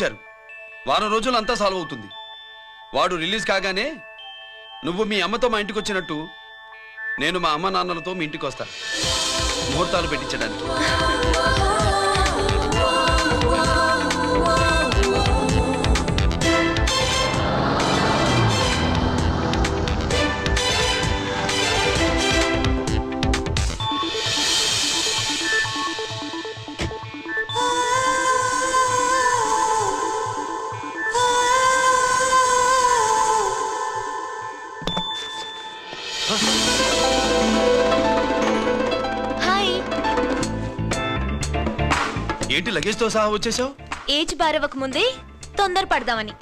ఇచ్చారు. వారం రోజులు అంతా సాల్వ్ అవుతుంది. వాడు రిలీజ్ కాగానే నువ్వు మీ అమ్మతో మా ఇంటికి వచ్చినట్టు నేను మా అమ్మ నాన్నలతో మీ ఇంటికి వస్తా, ముహూర్తాలు పెట్టించడానికి. ఏంటి లగేజ్ తో సహా వచ్చేసావు? ఏజ్ బారవక ముందే తొందర పడదామని.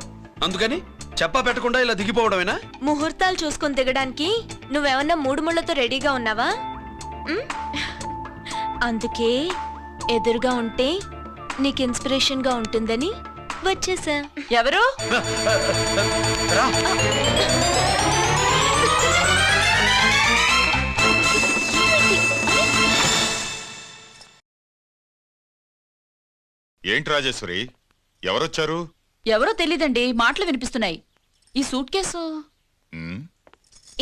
అందుకని చెప్పా పెట్టకుండా ఇలా దిగిపోవడమేనా? ముహూర్తాలు చూసుకొని దిగడానికి నువ్వేమన్నా మూడు ముళ్ళతో రెడీగా ఉన్నావా? అందుకే ఎదురుగా ఉంటే నీకు ఇన్స్పిరేషన్ గా ఉంటుందని వచ్చేసా. ఎవరు? ఏంటి రాజేశ్వరి, ఎవరొచ్చారు? ఎవరో తెలీదండి, మాటలు వినిపిస్తున్నాయి. ఈ సూట్ కేసు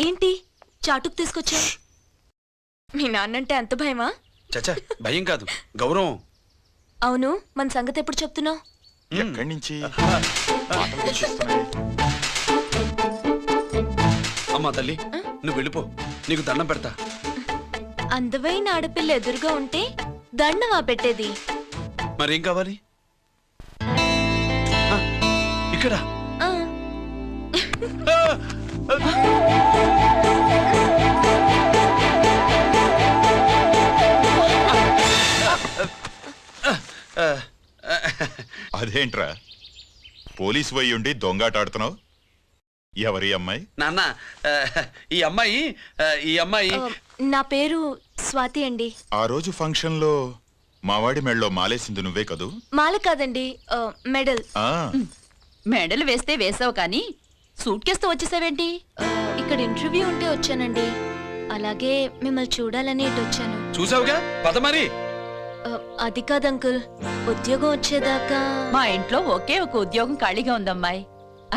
ఏంటి చాటుకు తీసుకొచ్చా? మీ నాన్నంటే అంత భయమా? చచ్చా, భయం కాదు, గౌరవం. అవును, మన సంగతి ఎప్పుడు చెప్తున్నావు? ఎక్కడి నుంచి మాటలు వినిపిస్తున్నాయి? అమ్మా తల్లి, నువ్వు వెళ్ళిపో, నీకు దండం పెడతా. అందమైన ఆడపిల్ల ఎదురుగా ఉంటే దండవా పెట్టేది? మరేం కావాలి? ఇక్కడ అదేంట్రా పోలీసు పోయి ఉండి దొంగాటాడుతున్నావు? ఎవరి అమ్మాయి? నాన్న, ఈ అమ్మాయి నా పేరు స్వాతి అండి. ఆ రోజు ఫంక్షన్ లో మావాడి మెడలో మాలేసింది నువ్వే కదూ? మాల కాదండి, మెడల్. మెడలు వేస్తే వేసావు కానీ సూట్ కేసుతో వచ్చేసావేంటి? ఇక్కడ ఇంటర్వ్యూ ఉంటే వచ్చానండి. అలాగే మిమ్మల్ని చూడాలని ఇటు వచ్చాను. చూసావుగా, పద మరి. అది కాదు అంకుల్, ఉద్యోగం వచ్చేదాకా మా ఇంట్లో ఒకే ఒక ఉద్యోగం ఖాళీగా ఉందమ్మాయి.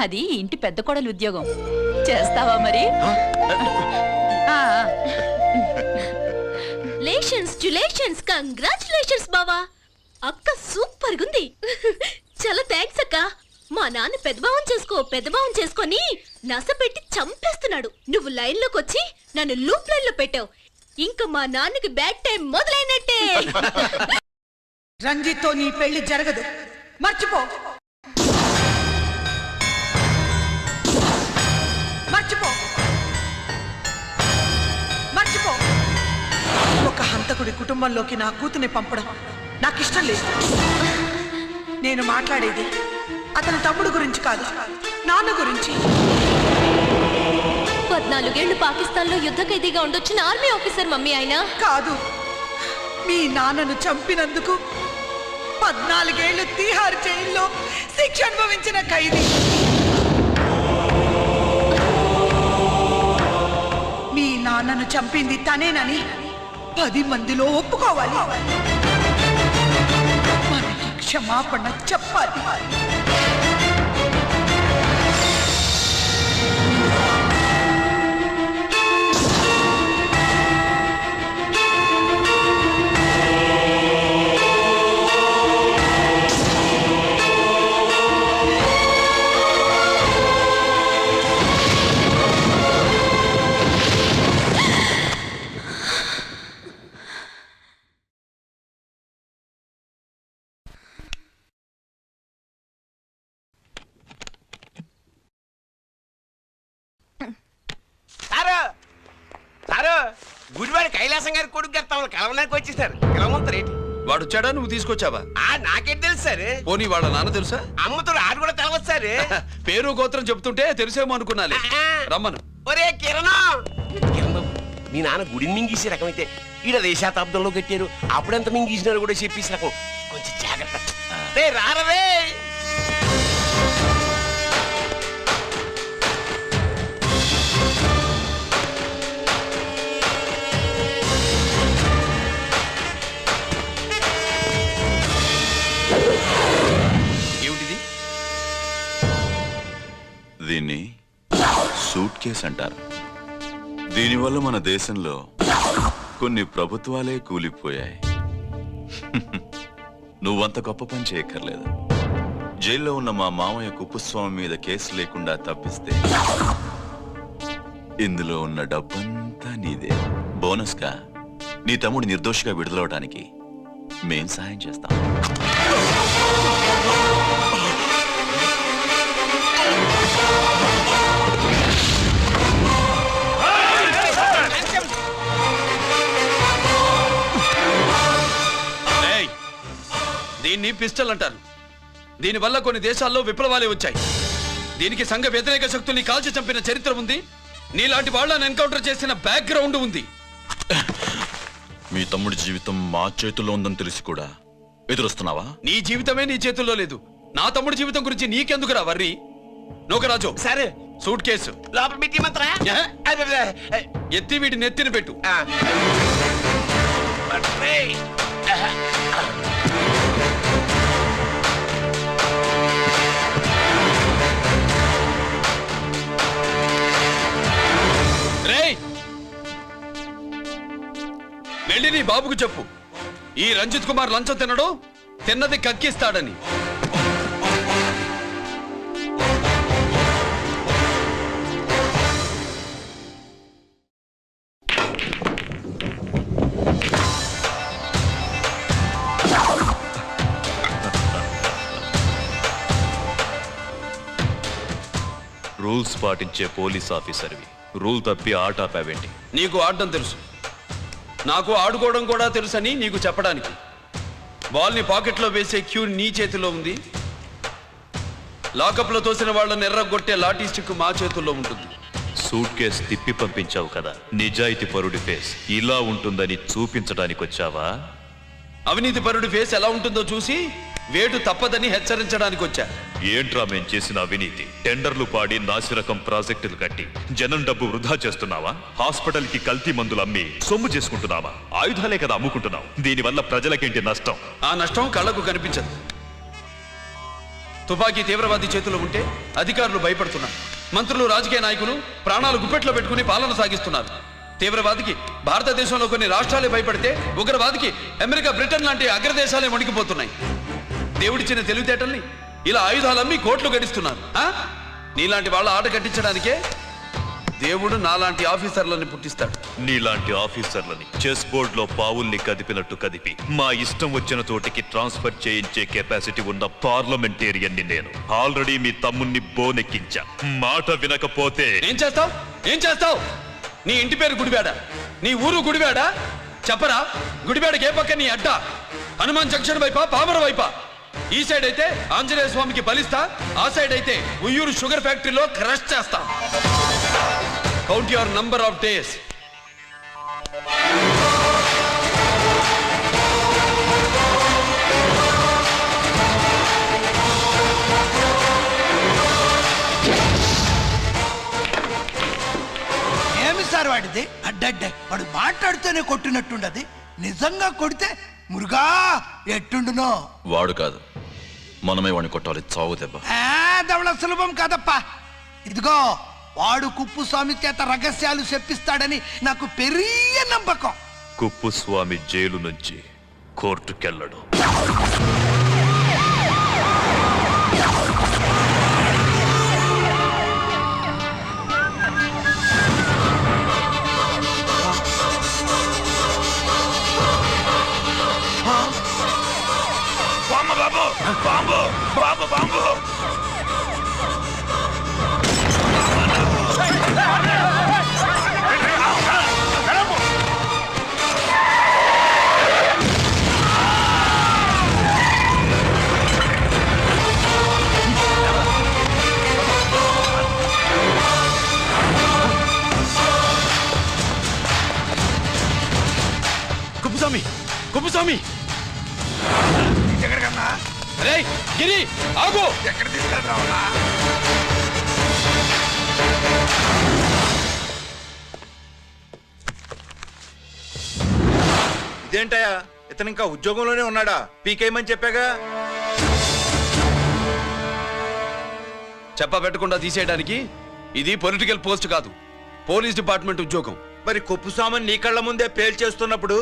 అది ఇంటి పెద్ద కోడలు ఉద్యోగం. చేస్తావా మరి? లేషన్స్ కంగ్రాచులేషన్స్ బావా. అక్క సూపర్ గుంది. చాలా థ్యాంక్స్ అక్క. మా నాన్న పెద్దబావం చేసుకొని నస పెట్టి చంపేస్తున్నాడు. నువ్వు లైన్ లోకి వచ్చి నన్ను లూప్ లైన్ లో పెట్టావు. ఇంకా మా నాన్నకి బ్యాడ్ టైం మొదలైనట్టే. రంజిత్ తో నీ పెళ్లి జరగదు, మర్చిపో. ఒక హంతకుడి కుటుంబంలోకి నా కూతుర్ని పంపడం నాకు ఇష్టం లేదు. నేను మాట్లాడేది అతని తమ్ముడు గురించి కాదు, నాన్న గురించి. 14 ఏళ్లు పాకిస్తాన్ లో యుద్ధ ఖైదీగా ఉండొచ్చిన ఆర్మీ ఆఫీసర్ మమ్మీ ఆయన కాదు. మీ నాన్నను చంపినందుకు 14 ఏళ్లు తీహార్ జైల్లో శిక్ష అనుభవించిన ఖైదీ. మీ నాన్నను చంపింది తనేనని 10 మందిలో ఒప్పుకోవాలి. మనకి క్షమాపణ చెప్పాలి. గుడివాడి కైలాసం గారి కొడుకు గారు తమను కలవడానికి వచ్చేసారు. కలవమంటారేంటి? వాడు వచ్చాడా, నువ్వు తీసుకొచ్చావా? నాకేం తెలుసు సార్. పోనీ వాళ్ళ నాన్న తెలుసా? అమ్మతో ఆడు కూడా తెలవచ్చు సార్. పేరు గోత్రం చెప్తుంటే తెలిసేమో అనుకున్నాలే. రమ్మను. ఒరే కిరణ్ బాబు, మీ నాన్న గుడిని మింగేసే రకమైతే ఈడ దేశాతాబ్దంలో కట్టారు. అప్పుడెంత మింగేసినారు కూడా చెప్పేసి రకం. కొంచెం జాగ్రత్త. రారవే. దీన్ని సూట్ కేస్ అంటారు. దీనివల్ల మన దేశంలో కొన్ని ప్రభుత్వాలే కూలిపోయాయి. నువ్వంత గొప్ప పని చేయక్కర్లేదు. జైల్లో ఉన్న మా మామయ్య కుప్పుస్వామి మీద కేసు లేకుండా తప్పిస్తే ఇందులో ఉన్న డబ్బంతా నీదే. బోనస్గా నీ తమ్ముడు నిర్దోషిగా విడుదలవడానికి మేం సహాయం చేస్తాం. ఏయ్, దీన్ని పిస్టల్ అంటారు. దీనివల్ల కొన్ని దేశాల్లో విప్లవాలే వచ్చాయి. దీనికి సంఘ వ్యతిరేక శక్తుల్ని కాల్చి చంపిన చరిత్ర ఉంది. నీలాంటి వాళ్ళని ఎన్కౌంటర్ చేసిన బ్యాక్గ్రౌండ్ ఉంది. మీ తమ్ముడి జీవితం మా చేతుల్లో ఉందని తెలిసి కూడా ఎదురొస్తున్నావా? నీ జీవితమే నీ చేతుల్లో లేదు. నా తమ్ముడి జీవితం గురించి నీకెందుకురా వర్రి? నోకరాజు, సరే సూట్ కేసు లోపల పెట్టిమంతరా ఎత్తి వీటి నెత్తిన పెట్టు. రేయ్, వెళ్ళి నీ బాబుకు చెప్పు, ఈ రంజిత్ కుమార్ లంచం తినడు, తిన్నది కక్కిస్తాడని. రూల్స్ పాటించే పోలీస్ ఆఫీసర్వి రూల్ తప్పి ఆట ఆపావేంటి? నీకు ఆడడం తెలుసు, నాకు ఆడుకోవడం కూడా తెలుసని నీకు చెప్పడానికి. బాల్ని పాకెట్లో వేసే క్యూ నీ చేతిలో ఉంది. లాకప్లో తోసిన వాళ్ళని ఎర్రగొట్టే లాఠీ స్టిక్ మా చేతుల్లో ఉంటుంది. సూట్ కేస్ తిప్పి పంపించావు కదా, నిజాయితీ పరుడి ఫేస్ ఇలా ఉంటుందని చూపించడానికి వచ్చావా? అవినీతి పరుడి ఫేస్ ఎలా ఉంటుందో చూసి వేటు తప్పదని హెచ్చరించడానికి వచ్చా. ఏంట్రా మేం చేసిన అవినీతి? టెండర్లు పాడి నాసిరకం ప్రాజెక్టులు కట్టి జనం డబ్బు వృధా చేస్తున్నావా? హాస్పిటల్ కి కల్తీ మందులు అమ్మి సొమ్ము చేసుకుంటున్నావా? ఆయుధాలే కదా అమ్ముకుంటున్నావు. దీనివల్ల ప్రజలకేంటి నష్టం? ఆ నష్టం కళ్ళకు కనిపించదు. తుపాకీ తీవ్రవాది చేతిలో ఉంటే అధికారులు భయపడుతున్నారు. మంత్రులు, రాజకీయ నాయకులు ప్రాణాలు గుప్పెట్లో పెట్టుకుని పాలన సాగిస్తున్నారు. తీవ్రవాదికి భారతదేశంలో కొన్ని రాష్ట్రాలే భయపడితే ఉగ్రవాదికి అమెరికా, బ్రిటన్ లాంటి అగ్రదేశాలే వణికిపోతున్నాయి. దేవుడిచ్చిన తెలివితేటల్ని ఇలా ఆయుధాలమ్మి కోట్లు గడిస్తున్నారు. నీలాంటి వాళ్ళ ఆట కట్టించడానికే దేవుడు నాలాంటి ఆఫీసర్లని పుట్టిస్తాడు. నీలాంటి ఆఫీసర్లని చెస్ బోర్డ్ లో పావుల్ని కదిపినట్టు కదిపి మా ఇష్టం వచ్చిన చోటికి ట్రాన్స్ఫర్ చేయించే కెపాసిటీ ఉన్న పార్లమెంటేరియన్ని నేను. ఆల్రెడీ మీ తమ్ముణ్ణి బోనెక్కించా. మాట వినకపోతే ఏం చేస్తావు? ఏం చేస్తావు? నీ ఇంటి పేరు గుడివాడ, నీ ఊరు గుడివాడ. చెప్పరా, గుడివాడకి ఏ పక్క నీ అడ్డ? హనుమాన్ జంక్షన్ వైపా, పామర వైపా? ఈ సైడ్ అయితే ఆంజనేయ స్వామికి బలిస్తా, ఆ సైడ్ అయితే ఉయ్యూరు షుగర్ ఫ్యాక్టరీలో క్రష్ చేస్తా. Count your number of days. ఏమి సార్ వాడిది? అడ్డడ్డే వాడు మాట్లాడుతూనే కొట్టినట్టుండది. నిజంగా కొడితే మురుగా ఎట్టుండునో. వాడు కాదు, మనమే వాడిని కొట్టాలి. చావు దెబ్బ. దవళ సులభం కాదప్పా. ఇదిగో, వాడు కుప్పుస్వామి చేత రహస్యాలు చెప్పిస్తాడని నాకు పెరియ నమ్మకం. కుప్పుస్వామి జైలు నుంచి కోర్టుకెళ్ళడు. కుప్పుస్వామి, కుప్పుస్వామి! రేయ్ గిరి, ఆగు! ఎక్కడ తీసుకెళ్తావా? ఇదేంటయ్యా, ఇతను ఇంకా ఉద్యోగంలోనే ఉన్నాడా? పీకేయమని చెప్పాగా. చెప్పబెట్టకుండా తీసేయడానికి ఇది పొలిటికల్ పోస్ట్ కాదు, పోలీస్ డిపార్ట్మెంట్ ఉద్యోగం. మరి కుప్పుస్వామిని నీ కళ్ళ ముందే పేల్చేస్తున్నప్పుడు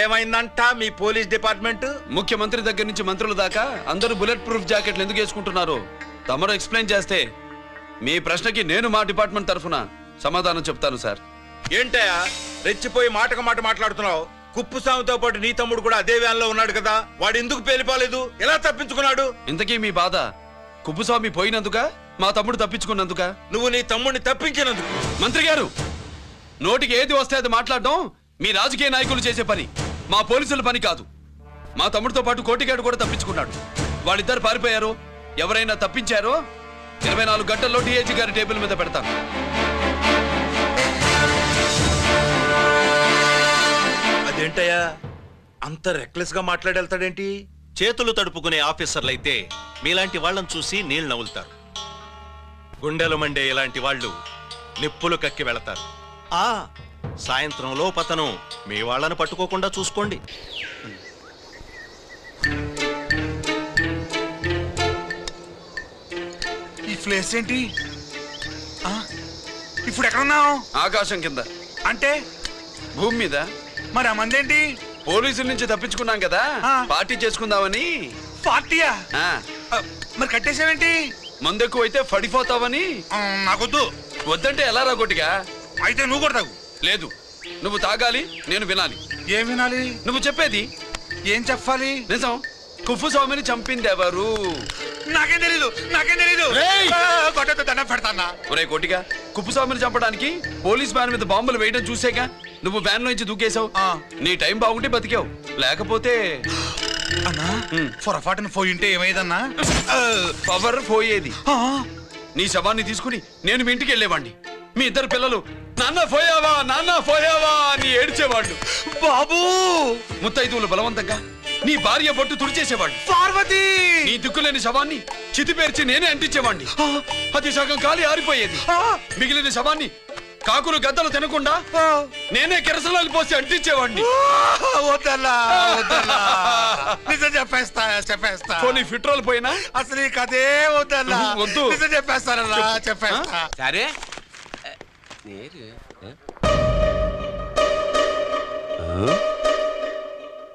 ఏమైందంట మీ పోలీస్ డిపార్ట్మెంట్? ముఖ్యమంత్రి దగ్గర నుంచి మంత్రుల దాకా అందరూ బుల్లెట్ ప్రూఫ్ జాకెట్లు ఎందుకు వేసుకుంటున్నారు తమరు ఎక్స్ప్లెయిన్ చేస్తే మీ ప్రశ్నకి నేను మా డిపార్ట్మెంట్ తరఫున సమాధానం చెప్తాను సార్. ఏంటయ్యా రెచ్చిపోయి మాటకు మాట మాట్లాడుతున్నావు? కుప్పుస్వామితో పాటు నీ తమ్ముడు కూడా అదే వ్యాన్లో ఉన్నాడు కదా, వాడు ఎందుకు పేలిపోలేదు? ఎలా తప్పించుకున్నాడు? ఇంతకీ మీ బాధ కుప్పుస్వామి పోయినందుక, మా తమ్ముడు తప్పించుకున్నందుక? నువ్వు నీ తమ్ముడిని తప్పించినందుకు. మంత్రి గారు, నోటికి ఏది వస్తే అది మాట్లాడడం మీ రాజకీయ నాయకులు చేసే పని, మా పోలీసుల పని కాదు. మా తమ్ముడితో పాటు కోటిగాడు కూడా తప్పించుకున్నాడు. వాళ్ళిద్దరు పారిపోయారు. ఎవరైనా తప్పించారో 24 గంటల్లో డిఐజీ గారి టేబుల్ మీద పెడతాను. అదేంటయ్యా అంత రెక్లెస్ గా మాట్లాడేళ్తాడేంటి? చేతులు తడుపుకునే ఆఫీసర్లైతే మీలాంటి వాళ్ళని చూసి నీళ్లు నవ్వులుతారు. గుండెలు మండే ఇలాంటి వాళ్ళు నిప్పులు కక్కి వెళతారు. సాయంత్రంలో పతనం మీ వాళ్ళని పట్టుకోకుండా చూసుకోండి. ఈ ప్లేస్ ఏంటి? ఇప్పుడు ఎక్కడున్నావు? ఆకాశం కింద. అంటే భూమి మీద. మరి ఆ మందేంటి? పోలీసుల నుంచి తప్పించుకున్నాం కదా, పార్టీ చేసుకుందామని. పార్టీయా? మరి కట్టేసావేంటి? మందెక్కువ అయితే పడిపోతావని. నాకొద్దు. వద్దంటే ఎలా రాగొట్టిగా? అయితే నువ్వు కూడా తాగు. లేదు, నువ్వు తాగాలి, నేను వినాలి. ఏం వినాలి? నువ్వు చెప్పేది. ఏం చెప్పాలి? నిజం. కుప్పుస్వామిని చంపింది ఎవరు? నాకేం తెలీదు, నాకేం తెలీదు. కొట్టతో దండం పెడతానా? ఒరే కోటిగా, కుప్పుస్వామిని చంపడానికి పోలీస్ వ్యాన్ మీద బాంబులు వేయడం చూసేగా నువ్వు వ్యాన్ నుంచి దూకేశావు. నీ టైం బాగుంటే బతికావు, లేకపోతే అన్నా పొరపాటున పోయింటే ఏమైందన్నా? పవర్ పోయేది. నీ శవాన్ని తీసుకుని నేను మీ ఇంటికి వెళ్ళేవాడిని. మీ ఇద్దరు పిల్లలు నాన్న పోయావా, నాన్న పోయావా అని ఏడ్చేవాళ్ళు. బాబు ముత్తైదువులు బలవంతంగా నీ భార్య బొట్టు తుడిచేసేవాళ్ళు. పార్వతి నీ దిక్కులేని శవాన్ని చితిపేర్చి నేనే అంటించేవాడిని. అది సగం కాలి ఆరిపోయేది. మిగిలిన శవాన్ని కాకులు గద్దలు తినకుండా నేనే కిరసనాలు పోసి అంటించేవాడిని. వద్దల్లా వద్దల్లా, నిజం చెప్పేస్తా చెప్పేస్తా. పోనీ ఫిట్రోల్ పోయినా అసలు ఈ కథే వద్దల్లా. వద్దు. నిజం చెప్పేస్తానన్నా, చెప్పేస్తా. సరే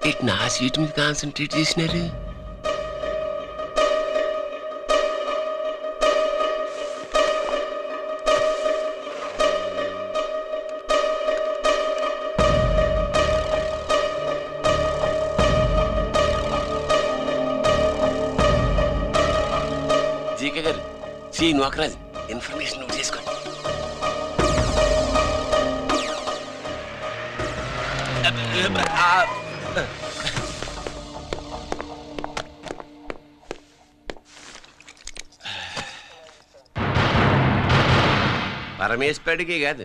ఇట్ నా సీట్ మీద కాన్సన్ట్రేట్ చేసినారు. జీకే గారు, సి నోకరాజ్ ఇన్ఫర్మేషన్ నువ్వు చేసుకోండి. పరమేశ్వరుడికి కాదు,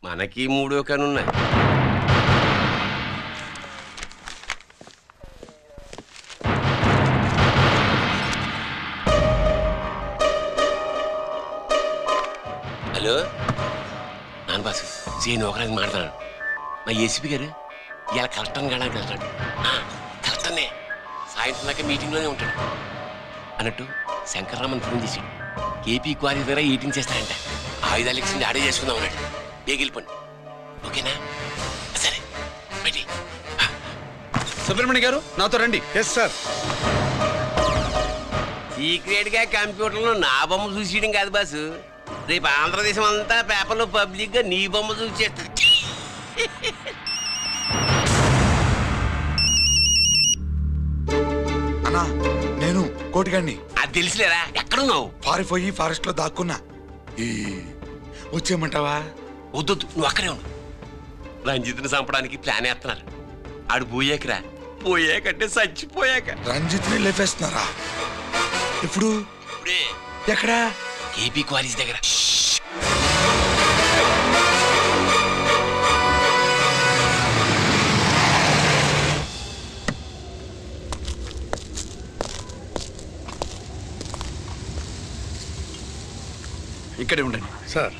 మనకి 3 కనున్నాయి. హలో నాన్న బాసు, సీఎన్ ఒకరాజు మాట్లాడు. మా ఏసీపీ గారు ఇలా కలెక్టర్ని కాడానికి వెళ్తాడు. కలెక్టర్నే సాయంత్రం దాకా మీటింగ్లోనే ఉంటాడు. అన్నట్టు శంకర్రామన్ ఫోన్ చేశాడు. కేపీ క్వారీ దగ్గర ఈటింగ్ చేస్తాడంట. ఆయుధాలు ఇచ్చింది ఆడే చేసుకుందాం అన్నాడు. బేగిలిపోండి, ఓకేనా? సరే బయటి. సుబ్రహ్మణ్య గారు నాతో రండి. Yes sir. సీక్రెట్ గా కంప్యూటర్లో నా బొమ్మ చూసేయడం కాదు బాసు, రేపు ఆంధ్రదేశం అంతా పేపర్లో పబ్లిక్ గా నీ బొమ్మ చూసేస్తా. అన్నా నేను కోటిగాడిని. అది తెలిసిలేరా? ఎక్కడున్నావు? పారిపోయి ఫారెస్ట్ లో దాక్కున్నా. వచ్చేయమంటావా? వద్దొద్దు, నువ్వు అక్కడే ఉన్నావు. రంజిత్ని చంపడానికి ప్లాన్ వేస్తున్నారు. ఆడు పోయాకరా, పోయాకంటే చచ్చిపోయాక. రంజిత్ని లేపేస్తున్నారా? ఇప్పుడు ఇప్పుడే ఎక్కడా? కేపీ క్వారీస్ దగ్గర. ఇక్కడే ఉండండి సార్.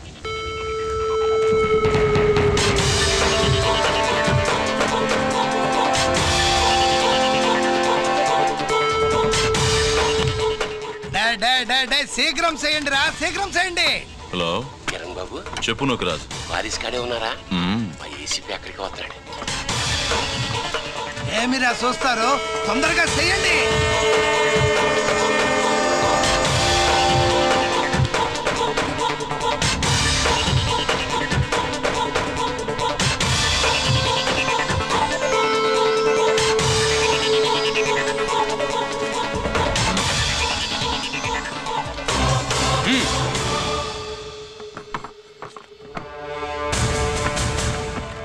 శీఘ్రం చేయండి రా, శీఘ్రం చేయండి. హలో కిరణ్ బాబు, చెప్పు నూకరాజు. వారిస్ కాడే ఉన్నారా? మ్మ్. మా ఏసీపీ అక్కడికి వస్తున్నాడు. ఏమిరా చూస్తారు, తొందరగా చేయండి.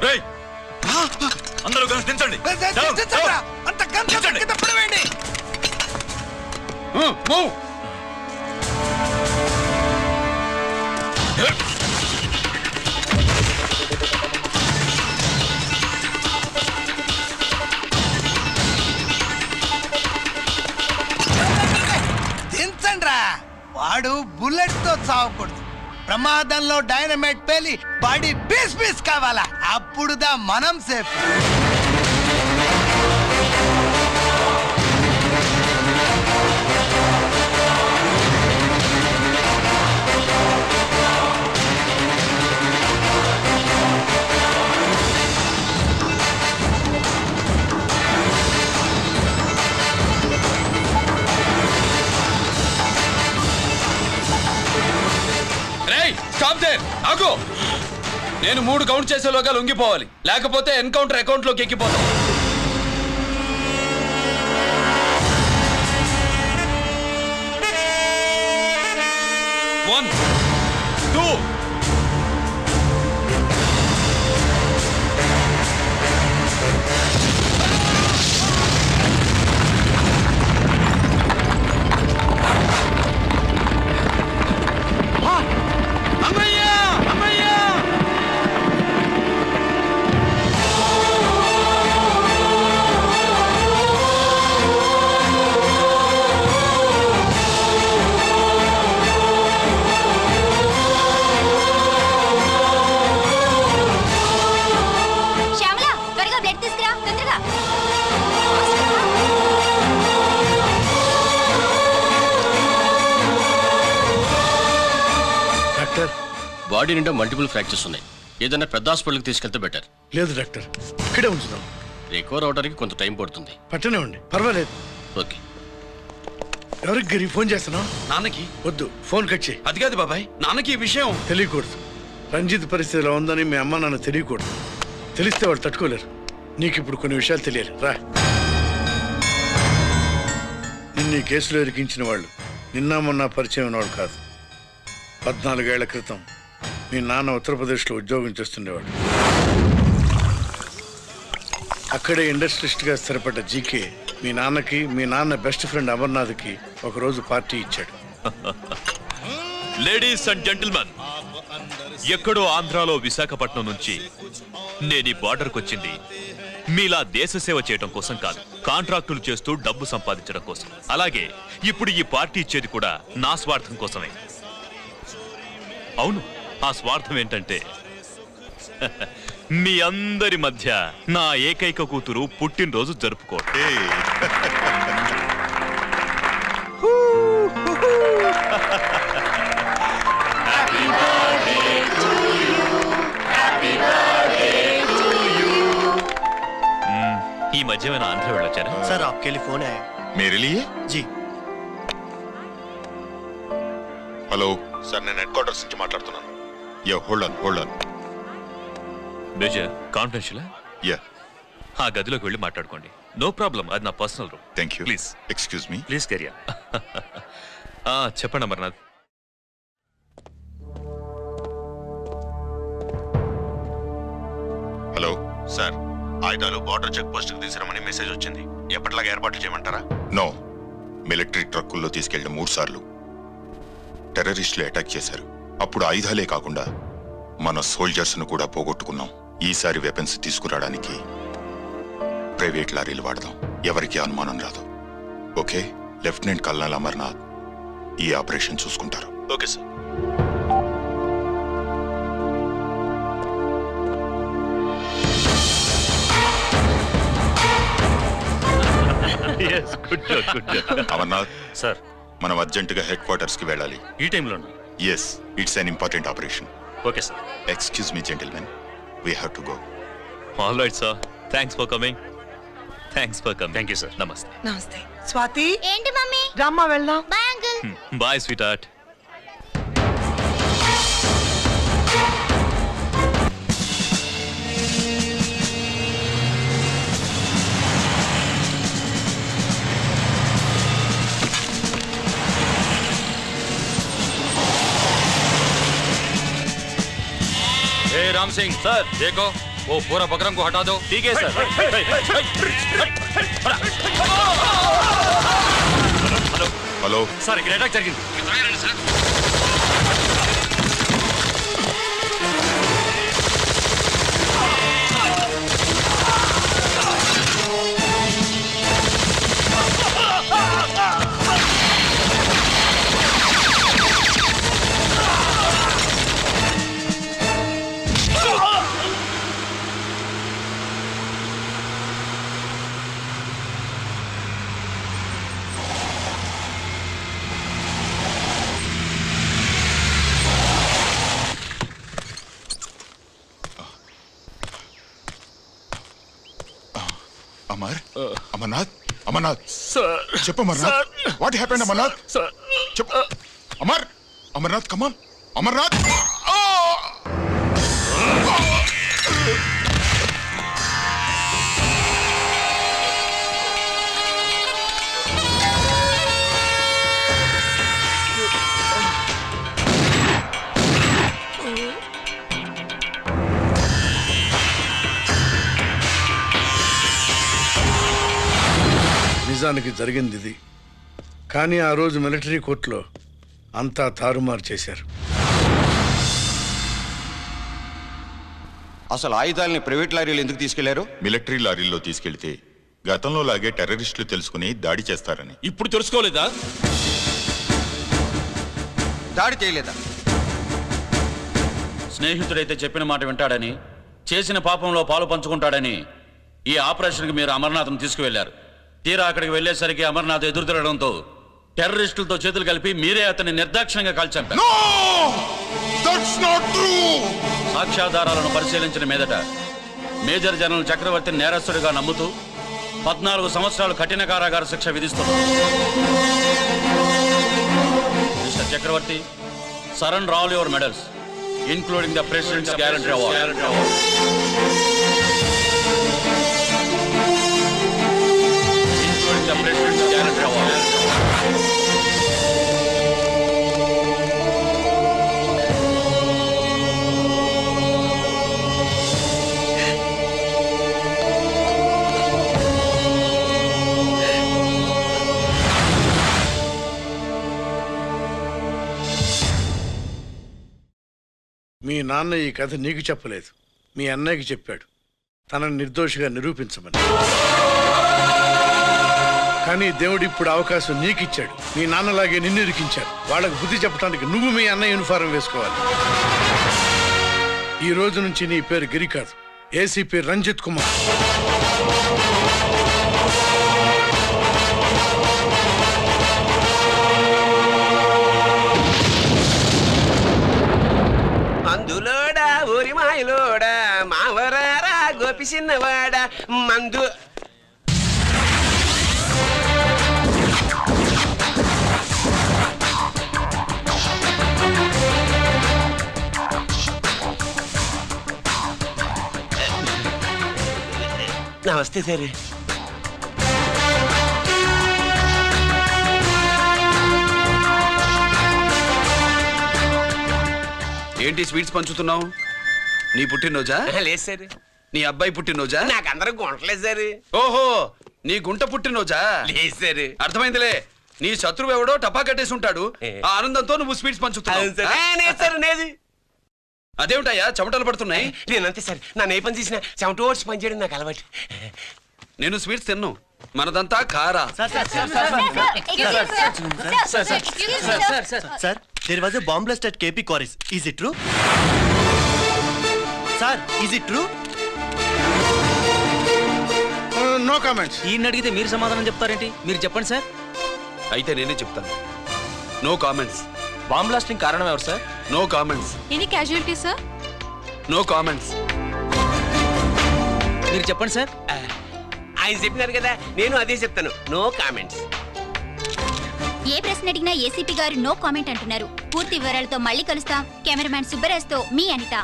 రేయ్, అందరూ కలిసి దించండి. అంత గంట కింద పడవేయండి. దించండి రా. వాడు బుల్లెట్ తో చావకూడదు, ప్రమాదంలో డైనమైట్ పేలి బాడీ పీస్ పీస్ కావాలా, అప్పుడుదా మనం సేఫ్. ఆగు. నేను 3 కౌంట్ చేసేలోగా లొంగిపోవాలి, లేకపోతే ఎన్కౌంటర్ అకౌంట్ లోకి ఎక్కిపోతాం. 1 2 బాడీ నిండా మల్టిపుల్ ఫ్రాక్చర్స్ ఉన్నాయి. ఏదైనా పెద్ద హాస్పిటల్కి తీసుకెళ్తే బెటర్. లేదు డాక్టర్, ఇక్కడే ఉంచుదాం. రికవర్ అవడానికి కొంత టైం పడుతుంది. పట్టనే ఉండి, పర్వాలేదు. ఓకే. ఎవరికి గిరి ఫోన్ చేస్తున్నావు? నాన్నకి. వద్దు, ఫోన్ కట్ చేయి. అది కాదు బాబాయ్, నాన్నకి ఈ విషయం తెలియకూడదు. రంజిత్ పరిస్థితిలో ఉందని మీ అమ్మ నాన్న తెలియకూడదు. తెలిస్తే వాళ్ళు తట్టుకోలేరు. నీకు ఇప్పుడు కొన్ని విషయాలు తెలియాలి. రా. నిన్ను ఈ కేసులో ఇరికించిన వాళ్ళు నిన్న మొన్న పరిచయం ఉన్నవాడు కాదు. 14 ఏళ్ల క్రితం మీ నాన్న ఉత్తరప్రదేశ్లో ఉద్యోగం చేస్తుండేవాడు. అక్కడే ఇండస్ట్రియలిస్ట్గా స్థిరపడ్డ జీకే మీ నాన్నకి, మీ నాన్న బెస్ట్ ఫ్రెండ్ అమర్నాథ్కి ఒకరోజు పార్టీ ఇచ్చాడు. లేడీస్ అండ్ జెంటిల్మెన్, ఎక్కడో ఆంధ్రాలో విశాఖపట్నం నుంచి నేను ఈ బార్డర్కి వచ్చింది మీలా దేశ సేవ చేయడం కోసం కాదు, కాంట్రాక్టులు చేస్తూ డబ్బు సంపాదించడం కోసం. అలాగే ఇప్పుడు ఈ పార్టీ ఇచ్చేది కూడా నా స్వార్థం కోసమే. అవును, ఆ స్వార్థం ఏంటంటే మీ అందరి మధ్య నా ఏకైక కూతురు పుట్టినరోజు జరుపుకోవడం. ఈ మధ్య ఏమైనా ఆంధ్ర వెళ్ళొచ్చారా? సార్ आपके लिए फोन आया. मेरे लिए? जी. హలో సార్, నేను హెడ్ క్వార్టర్స్ నుంచి మాట్లాడుతున్నాను. Yeah, hold on. Major, confidential? Yeah. ఆ గదిలోకి వెళ్ళి మాట్లాడుకోండి. నో ప్రాబ్లం, అది నా personal room. Thank you. Please excuse me. Please కెరియా. చెప్పండి అమర్నాథ్. హలో సార్, ఆయుధాలు బార్డర్ చెక్ పోస్ట్ కి తీసుకురమని మెసేజ్ వచ్చింది. ఎప్పటిలాగా ఏర్పాట్లు చేయమంటారా? నో. మిలిటరీ ట్రక్కుల్లో తీసుకెళ్లిన 3 సార్లు టెర్రరిస్టులు అటాక్ చేశారు. అప్పుడు ఆయుధాలే కాకుండా మన సోల్జర్స్ ను కూడా పోగొట్టుకున్నాం. ఈసారి వెపన్స్ తీసుకురావడానికి ప్రైవేట్ లారీలు వాడదాం. ఎవరికి అనుమానం రాదు. ఓకే? లెఫ్టినెంట్ కల్నల్ అమర్నాథ్ ఈ ఆపరేషన్ చూసుకుంటారు. Okay sir. అమర్నాథ్ సార్, మనం అర్జెంటుగా హెడ్ క్వార్టర్స్ కి వెళ్ళాలి. ఈ టైంలోనా? Yes, it's an important operation. Okay sir. Excuse me gentlemen, we have to go. All right sir, thanks for coming. Thank you sir. నమస్తే. నమస్తే. స్వాతి, ఏంటి మమ్మీ? రామ్మా వెళ్దాం. Bye uncle. Bye sweetheart. Ram Singh sir, देखो वो पूरा बकरम को हटा दो. ठीक है सर. హలో సార్, ఇక్కడ అటాక్ జరిగింది. అమర్నాథ్, అమర్నాథ్ చెప్పు. Amarnath, what happened? అమర్నాథ్ చెప్పు. అమర్నాథ్ కమాన్, అమర్నాథ్. నిజానికి జరిగింది ఇది, కానీ ఆ రోజు మిలిటరీ కోర్టులో అంతా తారుమారు చేశారు. అసలు ఆయుధాలని ప్రైవేట్ లారీలు ఎందుకు తీసుకెళ్లారు? మిలిటరీ లారీల్లో తీసుకెళ్తే గతంలో లాగే టెర్రరిస్టులు తెలుసుకుని దాడి చేస్తారని. ఇప్పుడు తెలుసుకోలేదా? దాడి చేయలేదా? స్నేహితుడైతే చెప్పిన మాట వింటాడని, చేసిన పాపంలో పాలు పంచుకుంటాడని ఈ ఆపరేషన్కి మీరు అమర్నాథ్ను తీసుకువెళ్లారు. తీరా అక్కడికి వెళ్లేసరికి అమర్నాథ్ ఎదురు తిరగడంతో టెర్రరిస్టులతో చేతులు కలిపి మీరే అతన్ని నిర్దాక్షిణ్యంగా కాల్చంపారు. సాక్ష్యాధారాలను పరిశీలించిన మీదట మేజర్ జనరల్ చక్రవర్తిని నేరస్తుడిగా నమ్ముతూ 14 సంవత్సరాలు కఠిన కారాగార శిక్ష విధిస్తున్నారు. Mister Chakravarthy, surrender all your medals including the President's Guarantee Award. Including the President's Guarantee Award. మీ నాన్న ఈ కథ నీకు చెప్పలేదు, మీ అన్నయ్యకి చెప్పాడు, తనని నిర్దోషిగా నిరూపించమని. కానీ దేవుడు ఇప్పుడు అవకాశం నీకు ఇచ్చాడు. మీ నాన్నలాగే నిన్ను ఇరికించాడు. వాళ్ళకు బుద్ధి చెప్పడానికి నువ్వు మీ అన్నయ్య యూనిఫారం వేసుకోవాలి. ఈ రోజు నుంచి నీ పేరు గిరి కాదు, ఏసీపీ రంజిత్ కుమార్. మందులోడా ఊరి మాయలోడా మావరారా గోపి చిన్నవాడా మందు. నమస్తే సార్. ఏంటి స్వీట్స్ పంచుతున్నావు? నీ పుట్టినరోజా? లేదు సార్. నీ అబ్బాయి పుట్టినరోజా? నాకు అందరూ గుంటలేదు సార్. ఓహో, నీ గుంట పుట్టినరోజా? లేదు సార్. అర్థమైందిలే. నీ శత్రువు ఎవడో టపా కట్టేసి ఉంటాడు. ఆ ఆనందంతో నువ్వు స్వీట్స్ పంచుతున్నావు. అదేమిటయ్యా చెమటలు పడుతున్నాయి? నేనంతే సార్. నన్ను ఏ పని చేసినా చెమట ఓడ్చి పని చేయడం నాకు అలవాటు. నేను స్వీట్స్ తిన్ను, మనదంతా కారా. Sir, there was a bomb blast at KP Quarries. Is it true? Sir, is it true? No comments. ఈయన అడిగితే మీరు సమాధానం చెప్తారేంటి? మీరు చెప్పండి సార్. అయితే నేనే చెప్తాను. No comments. బాంబ్ బ్లాస్టింగ్ కారణం ఎవరు sir? No comments. Any casualty sir? No comments. మీరు చెప్పండి సార్. ఆయన చెప్పినారు కదా, నేను అదే చెప్తాను. No comments. ఏ ప్రశ్న అడిగినా ఏసీపీ గారు నో కామెంట్ అంటున్నారు. పూర్తి వివరాలతో మళ్ళీ కలుస్తాం. కెమెరామ్యాన్ సుబ్బరాజ్తో మీ అనిత.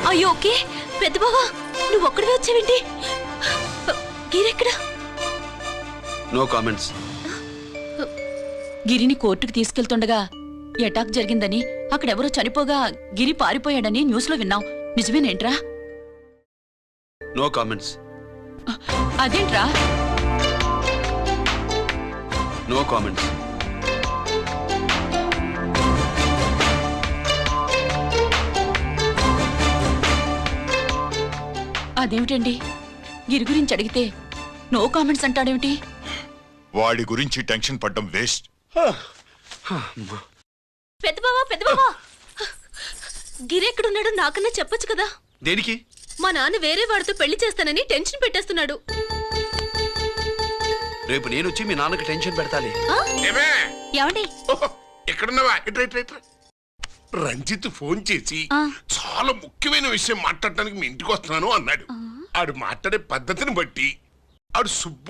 అయ్యో ఓకే. పెద్ద బావా నువ్వు ఒక్కడివే వచ్చావేంటి? గిరెక్కడా? No comments. గిరిని కోర్టుకు తీసుకెళ్తుండగా అటాక్ జరిగిందని, అక్కడెవరో చనిపోగా గిరి పారిపోయాడని న్యూస్లో విన్నాం. నిజమేనేంట్రా? No comments. అదేంట్రా? No comments. అదేమిటండి, గిరి గురించి అడిగితే నో కామెంట్స్ అంటాడేమిటి? వాడి గురించి టెన్షన్ పడ్డం వేస్ట్. పెద్ద బావా గిరెక్కడున్నాడు నాకన్నా చెప్పొచ్చు కదా. దేనికి? మా నాన్న వేరే వాడితో పెళ్లి చేస్తానని టెన్షన్ పెట్టేస్తున్నాడు. రేపు నేను వచ్చి మీ నాన్నకి టెన్షన్ పెడతాలి. ఏమండి? ఎక్కడున్నావా? రంజిత్ ఫోన్ చేసి చాలా ముఖ్యమైన విషయం మాట్లాడటానికి మీ ఇంటికి వస్తున్నాను అన్నాడు. ఆడు మాట్లాడే పద్ధతిని బట్టి ఆడు సుబ్బు